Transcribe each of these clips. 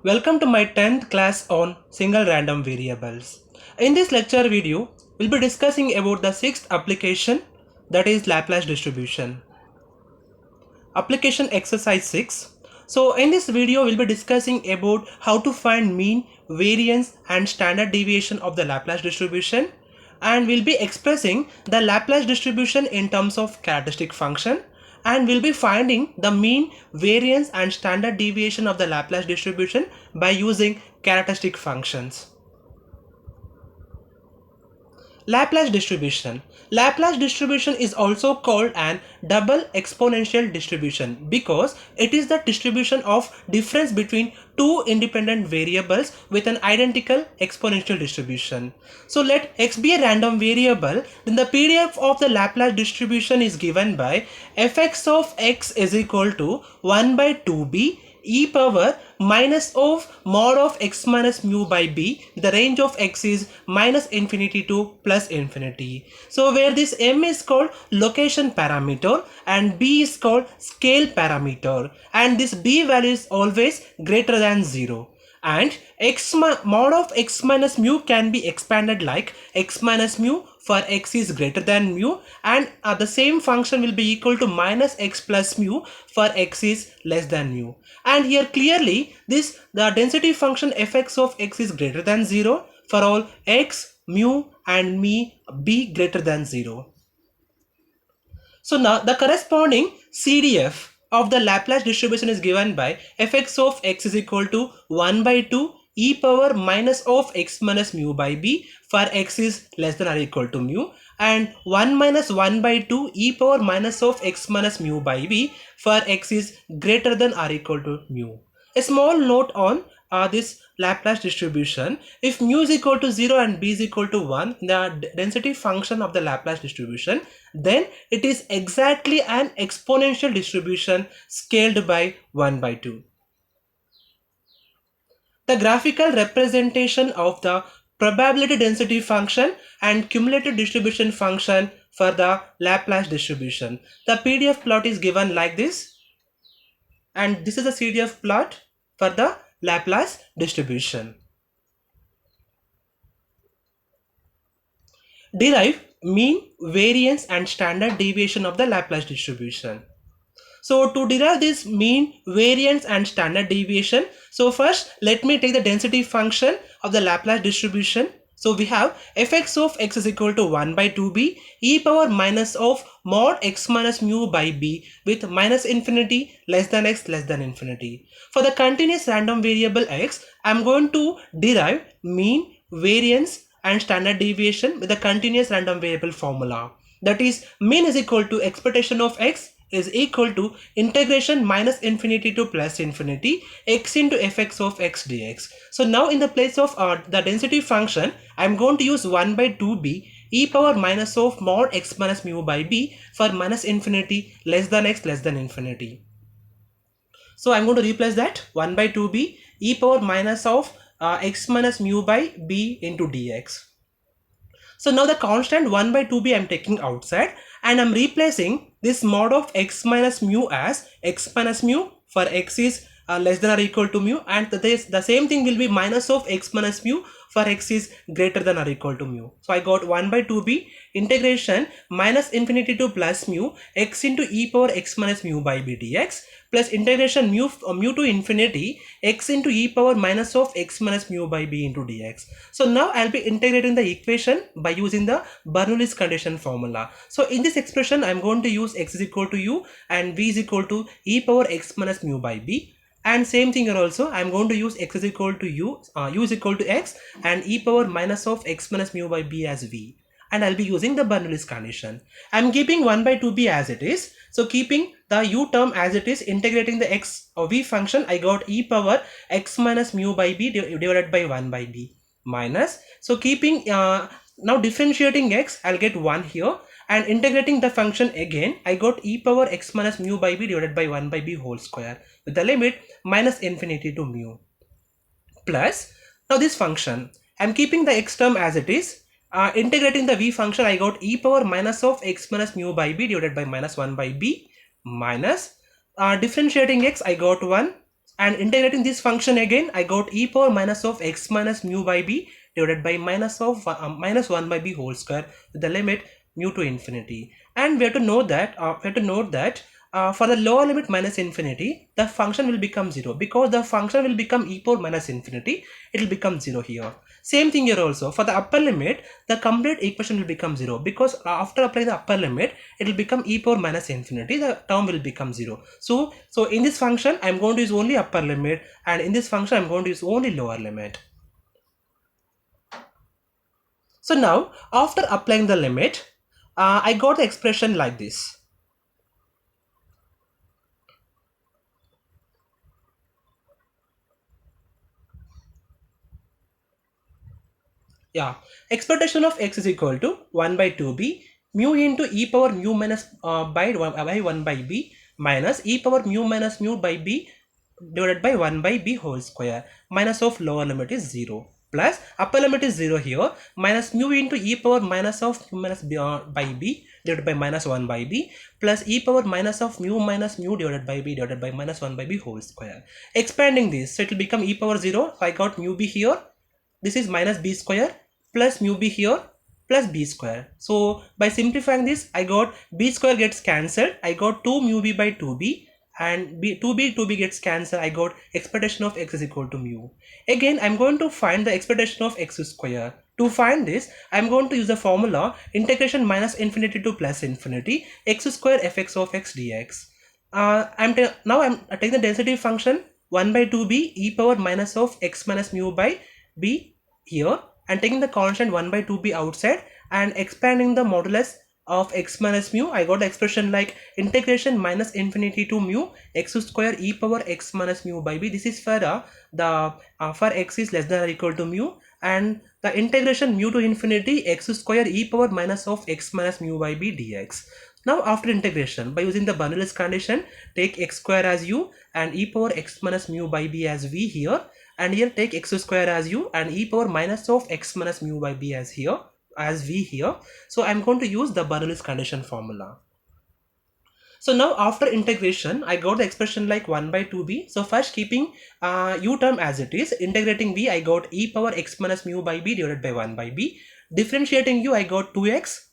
Welcome to my 10th class on single random variables. In this lecture video, we'll be discussing about the sixth application, that is Laplace distribution. Application exercise 6. So in this video, we'll be discussing about how to find mean, variance and standard deviation of the Laplace distribution, and we'll be expressing the Laplace distribution in terms of characteristic function, and we'll be finding the mean, variance and standard deviation of the Laplace distribution by using characteristic functions. Laplace distribution. Laplace distribution is also called an double exponential distribution because it is the distribution of difference between two independent variables with an identical exponential distribution. So let x be a random variable, then the PDF of the Laplace distribution is given by fx of x is equal to 1 by 2b e power minus of mod of x minus mu by b. The range of x is minus infinity to plus infinity. So where this m is called location parameter and b is called scale parameter, and this b value is always greater than 0. And mod of x minus mu can be expanded like x minus mu for x is greater than mu, and the same function will be equal to minus x plus mu for x is less than mu. And here clearly the density function fx of x is greater than 0 for all x, mu and me b greater than 0. So now the corresponding CDF of the Laplace distribution is given by fx of x is equal to 1 by 2 e power minus of x minus mu by b for x is less than or equal to mu, and 1 minus 1 by 2 e power minus of x minus mu by b for x is greater than or equal to mu. A small note on this Laplace distribution: if mu is equal to 0 and b is equal to 1, the density function of the Laplace distribution, then it is exactly an exponential distribution scaled by 1 by 2. The graphical representation of the probability density function and cumulative distribution function for the Laplace distribution. The PDF plot is given like this, and this is a CDF plot for the Laplace distribution. Derive mean, variance and standard deviation of the Laplace distribution. So to derive this mean, variance and standard deviation, so first let me take the density function of the Laplace distribution. So we have fx of x is equal to 1 by 2b e power minus of mod x minus mu by b with minus infinity less than x less than infinity. For the continuous random variable x, I am going to derive mean, variance and standard deviation with the continuous random variable formula. That is, mean is equal to expectation of x is equal to integration minus infinity to plus infinity x into fx of x dx. So now in the place of the density function, I am going to use 1 by 2b e power minus of mod x minus mu by b for minus infinity less than x less than infinity. So I am going to replace that 1 by 2b e power minus of x minus mu by b into dx. So now the constant 1 by 2b I am taking outside, and I am replacing this mod of x minus mu as x minus mu for x is less than or equal to mu, and the same thing will be minus of x minus mu for x is greater than or equal to mu. So I got 1 by 2b integration minus infinity to plus mu x into e power x minus mu by b dx plus integration mu to infinity x into e power minus of x minus mu by b into dx. So now I'll be integrating the equation by using the Bernoulli's condition formula. So in this expression I'm going to use x is equal to u and v is equal to e power x minus mu by b. And same thing here also, I am going to use x is equal to u is equal to x and e power minus of x minus mu by b as v. And I'll be using the Bernoulli's condition. I'm keeping 1 by 2b as it is. So keeping the u term as it is, integrating the x or v function, I got e power x minus mu by b divided by 1 by b minus. So keeping now differentiating x, I'll get 1 here, and integrating the function again, I got e power x minus mu by b divided by 1 by b whole square with the limit minus infinity to mu plus. Now this function, I'm keeping the x term as it is. Integrating the v function, I got e power minus of x minus mu by b divided by minus 1 by b minus differentiating x, I got 1 And integrating this function again, I got e power minus of x minus mu by b divided by minus 1 by b whole square with the limit mu to infinity. And we have to note that for the lower limit minus infinity, the function will become 0, because the function will become e power minus infinity. It will become 0 here. Same thing here also. For the upper limit, the complete equation will become 0, because after applying the upper limit, it will become e power minus infinity. The term will become 0. So in this function, I am going to use only upper limit, and in this function, I am going to use only lower limit. So now, after applying the limit, I got the expression like this. Yeah, expectation of x is equal to 1 by 2b mu into e power mu minus by 1 by b minus e power mu minus mu by b divided by 1 by b whole square, minus of lower limit is 0 plus upper limit is 0 here, minus mu into e power minus of mu minus b, by b divided by minus 1 by b plus e power minus of mu divided by b divided by minus 1 by b whole square. Expanding this, so it will become e power 0. So I got mu b here. This is minus b square plus mu b here plus b square. So by simplifying this, I got b square gets cancelled. I got 2 mu b by 2b, and 2b gets cancelled. I got expectation of x is equal to mu. Again, I'm going to find the expectation of x square. To find this, I'm going to use the formula integration minus infinity to plus infinity x square fx of x dx. I'm taking the density function 1 by 2b e power minus of x minus mu by b here, and taking the constant 1 by 2b outside and expanding the modulus of x minus mu. I got the expression like integration minus infinity to mu x square e power x minus mu by b. This is for for x is less than or equal to mu, and the integration mu to infinity x square e power minus of x minus mu by b dx. Now after integration, by using the Bernoulli's condition, take x square as u and e power x minus mu by b as v here, and here take x square as u and e power minus of x minus mu by b as here as v here. So I'm going to use the Bernoulli's condition formula. So now after integration, I got the expression like 1 by 2b. So first keeping u term as it is, integrating v, I got e power x minus mu by b divided by 1 by b. Differentiating u, I got 2x,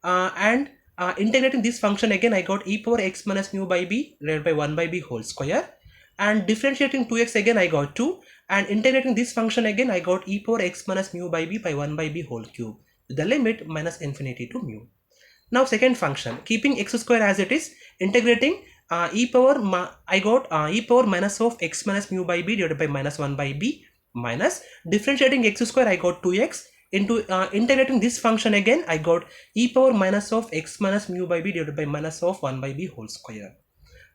and integrating this function again, I got e power x minus mu by b divided by 1 by b whole square, and differentiating 2x again, I got 2, and integrating this function again, I got e power x minus mu by b by 1 by b whole cube with the limit minus infinity to mu. Now second function, keeping x square as it is, integrating I got e power minus of x minus mu by b divided by minus 1 by b minus differentiating x square, I got 2x, into integrating this function again, I got e power minus of x minus mu by b divided by minus of 1 by b whole square,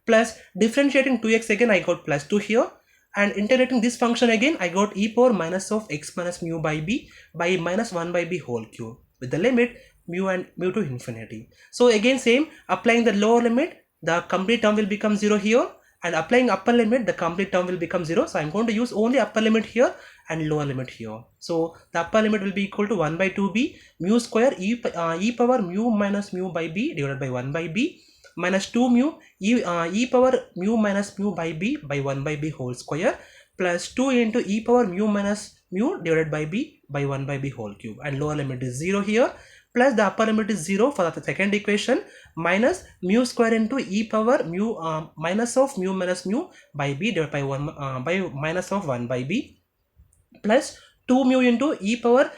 plus differentiating 2x again, I got plus 2 here, and integrating this function again, I got e power minus of x minus mu by b by minus 1 by b whole cube with the limit mu to infinity. So again same, applying the lower limit, the complete term will become 0 here, and applying upper limit, the complete term will become 0. So I'm going to use only upper limit here and lower limit here. So the upper limit will be equal to 1 by 2b mu square e power mu minus mu by b divided by 1 by b minus 2 mu e power mu minus mu by b by 1 by b whole square plus 2 into e power mu minus mu divided by b by 1 by b whole cube, and lower limit is 0 here, plus the upper limit is 0 for the second equation, minus mu square into e power mu minus of mu minus mu by b divided by 1 by minus of 1 by b plus 2 mu into e power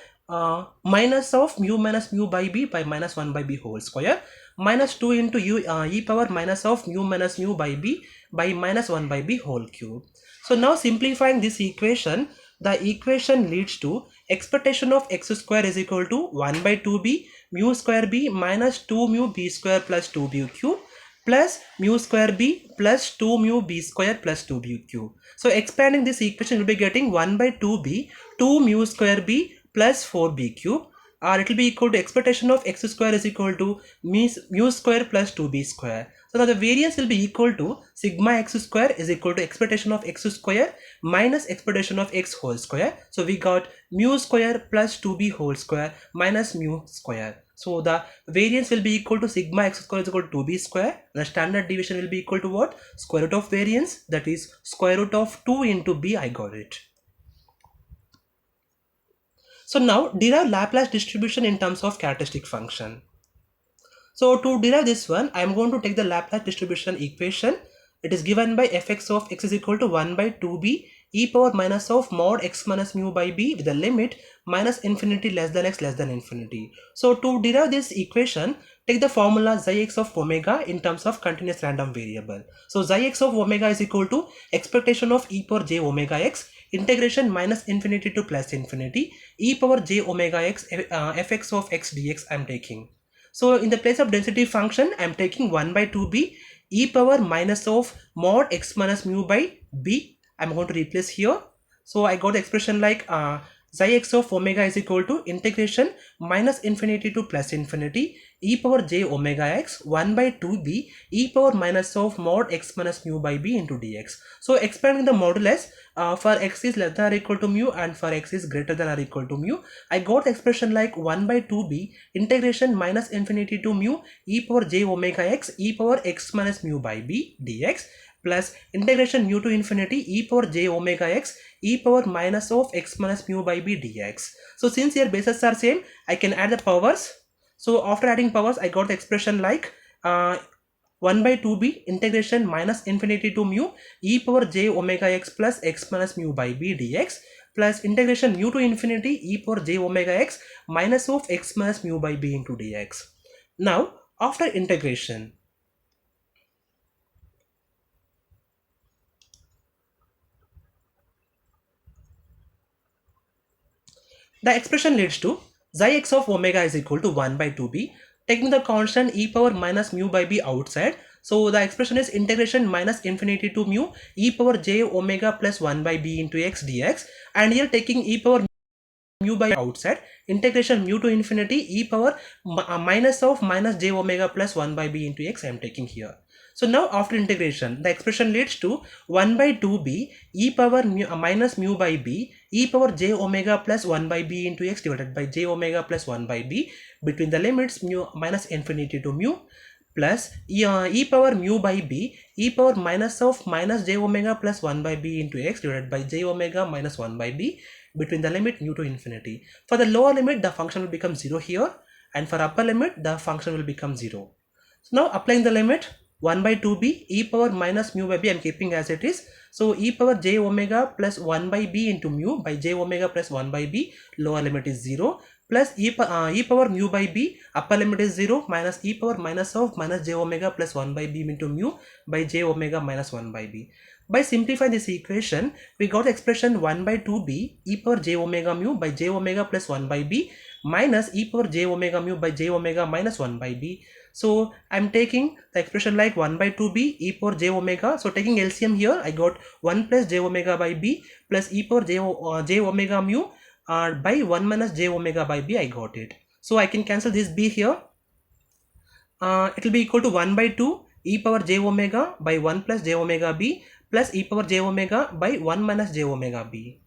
minus of mu minus mu by b by minus 1 by b whole square minus 2 into e power minus of mu minus mu by b by minus 1 by b whole cube. So now simplifying this equation, the equation leads to expectation of x square is equal to 1 by 2b mu square b minus 2 mu b square plus 2b cube plus mu square b plus 2 mu b square plus 2b cube. So expanding this equation, will be getting 1 by 2b 2 mu square b plus 4b cube, or it will be equal to expectation of x square is equal to mu square plus 2b square. So now the variance will be equal to sigma x square is equal to expectation of x square minus expectation of x whole square. So we got mu square plus 2b whole square minus mu square. So the variance will be equal to sigma x square is equal to 2b square. The standard deviation will be equal to what? Square root of variance, that is square root of 2 into b. I got it. So now derive Laplace distribution in terms of characteristic function. So to derive this one, I am going to take the Laplace distribution equation. It is given by fx of x is equal to 1 by 2b e power minus of mod x minus mu by b with the limit minus infinity less than x less than infinity. So to derive this equation, take the formula xi x of omega in terms of continuous random variable. So xi x of omega is equal to expectation of e power j omega x integration minus infinity to plus infinity e power j omega x fx of x dx I am taking. So in the place of density function, I am taking 1 by 2b e power minus of mod x minus mu by b. I am going to replace here. So I got the expression like xi x of omega is equal to integration minus infinity to plus infinity e power j omega x 1 by 2b e power minus of mod x minus mu by b into dx. So expanding the modulus for x is less than or equal to mu and for x is greater than or equal to mu, I got the expression like 1 by 2b integration minus infinity to mu e power j omega x e power x minus mu by b dx plus integration mu to infinity e power j omega x e power minus of x minus mu by b dx. So since here bases are same, I can add the powers. So after adding powers, I got the expression like 1 by 2b integration minus infinity to mu e power j omega x plus x minus mu by b dx plus integration mu to infinity e power j omega x minus of x minus mu by b into dx. Now after integration, the expression leads to xi x of omega is equal to 1 by 2b, taking the constant e power minus mu by b outside. So the expression is integration minus infinity to mu e power j omega plus 1 by b into x dx, and here taking e power mu by outside, integration mu to infinity e power minus of minus j omega plus 1 by b into x I am taking here. So now after integration, the expression leads to 1 by 2b e power minus mu by b e power j omega plus 1 by b into x divided by j omega plus 1 by b between the limits mu minus infinity to mu plus e power mu by b e power minus of minus j omega plus 1 by b into x divided by j omega minus 1 by b between the limit mu to infinity. For the lower limit, the function will become 0 here, and for upper limit, the function will become 0. So now applying the limit 1 by 2b e power minus mu by b I am keeping as it is. So e power j omega plus 1 by b into mu by j omega plus 1 by b, lower limit is 0, plus e power mu by b, upper limit is 0, minus e power minus of minus j omega plus 1 by b into mu by j omega minus 1 by b. By simplifying this equation, we got the expression 1 by 2b e power j omega mu by j omega plus 1 by b minus e power j omega mu by j omega minus 1 by b. So I'm taking the expression like 1 by 2b e power j omega. So taking LCM here, I got 1 plus j omega by b plus e power j omega mu by 1 minus j omega by b. I got it. So I can cancel this b here. It will be equal to 1 by 2 e power j omega by 1 plus j omega b plus e power j omega by 1 minus j omega b.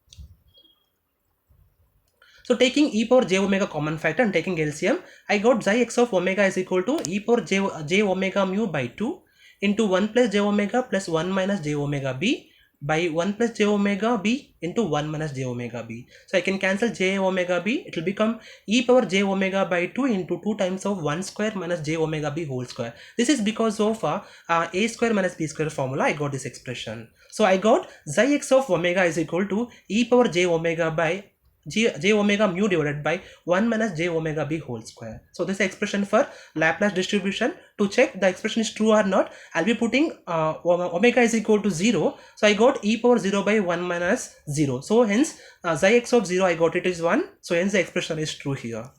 So taking e power j omega common factor and taking LCM, I got xi x of omega is equal to e power j omega mu by 2 into 1 plus j omega plus 1 minus j omega b by 1 plus j omega b into 1 minus j omega b. So I can cancel j omega b. It will become e power j omega by 2 into 2 times of 1 square minus j omega b whole square. This is because of a square minus b square formula. I got this expression. So I got xi x of omega is equal to e power j omega by j omega mu divided by 1 minus j omega b whole square. So this is expression for Laplace distribution. To check the expression is true or not, I'll be putting omega is equal to 0. So I got e power 0 by 1 minus 0. So hence xi x of 0 I got it is 1. So hence the expression is true here.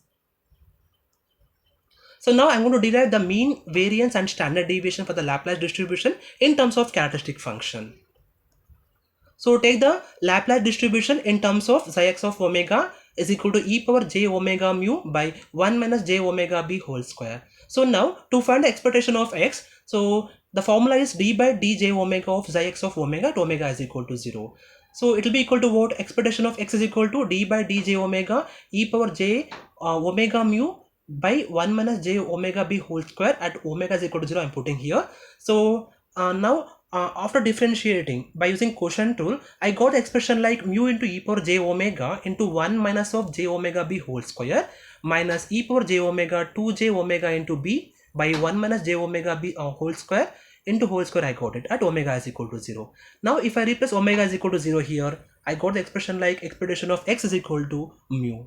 So now I'm going to derive the mean, variance and standard deviation for the Laplace distribution in terms of characteristic function. So take the Laplace distribution in terms of xi x of omega is equal to e power j omega mu by 1 minus j omega b whole square. So now to find the expectation of x, so the formula is d by dj omega of xi x of omega to omega is equal to 0. So it will be equal to what? Expectation of x is equal to d by dj omega e power j omega mu by 1 minus j omega b whole square at omega is equal to 0 I'm putting here. So now after differentiating by using quotient rule, I got expression like mu into e power j omega into 1 minus of j omega b whole square minus e power j omega 2 j omega into b by 1 minus j omega b whole square into whole square. I got it at omega is equal to 0. Now if I replace omega is equal to 0 here, I got the expression like expectation of x is equal to mu.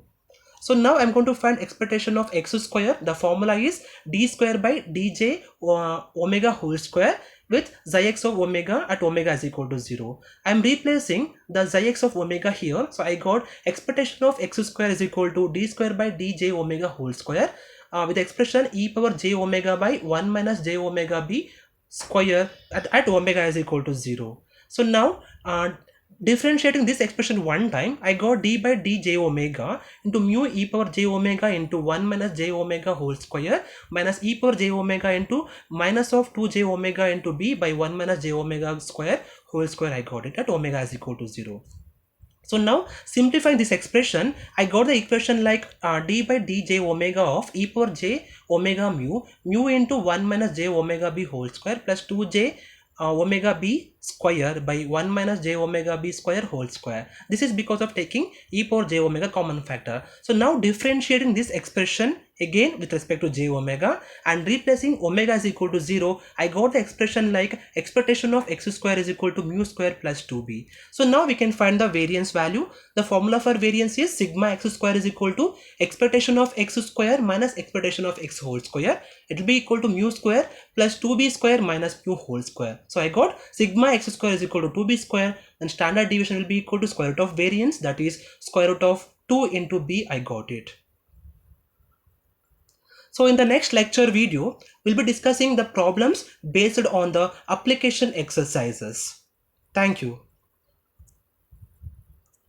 So now I'm going to find expectation of x square. The formula is d square by dj omega whole square with xi x of omega at omega is equal to 0. I'm replacing the xi x of omega here. So I got expectation of x square is equal to d square by dj omega whole square with the expression e power j omega by 1 minus j omega b square at omega is equal to 0. So now differentiating this expression one time, I got d by dj omega into mu e power j omega into 1 minus j omega whole square minus e power j omega into minus of 2 j omega into b by 1 minus j omega square whole square. I got it at omega is equal to 0. So now simplifying this expression, I got the equation like d by dj omega of e power j omega mu into 1 minus j omega b whole square plus 2j omega b square by 1 minus j omega b square whole square. This is because of taking e power j omega common factor. So now differentiating this expression again with respect to j omega and replacing omega is equal to 0, I got the expression like expectation of x square is equal to mu square plus 2b. So now we can find the variance value. The formula for variance is sigma x square is equal to expectation of x square minus expectation of x whole square. It will be equal to mu square plus 2b square minus mu whole square. So I got sigma x square is equal to 2b square, and standard deviation will be equal to square root of variance, that is square root of 2 into b. I got it. So in the next lecture video, we'll be discussing the problems based on the application exercises. Thank you.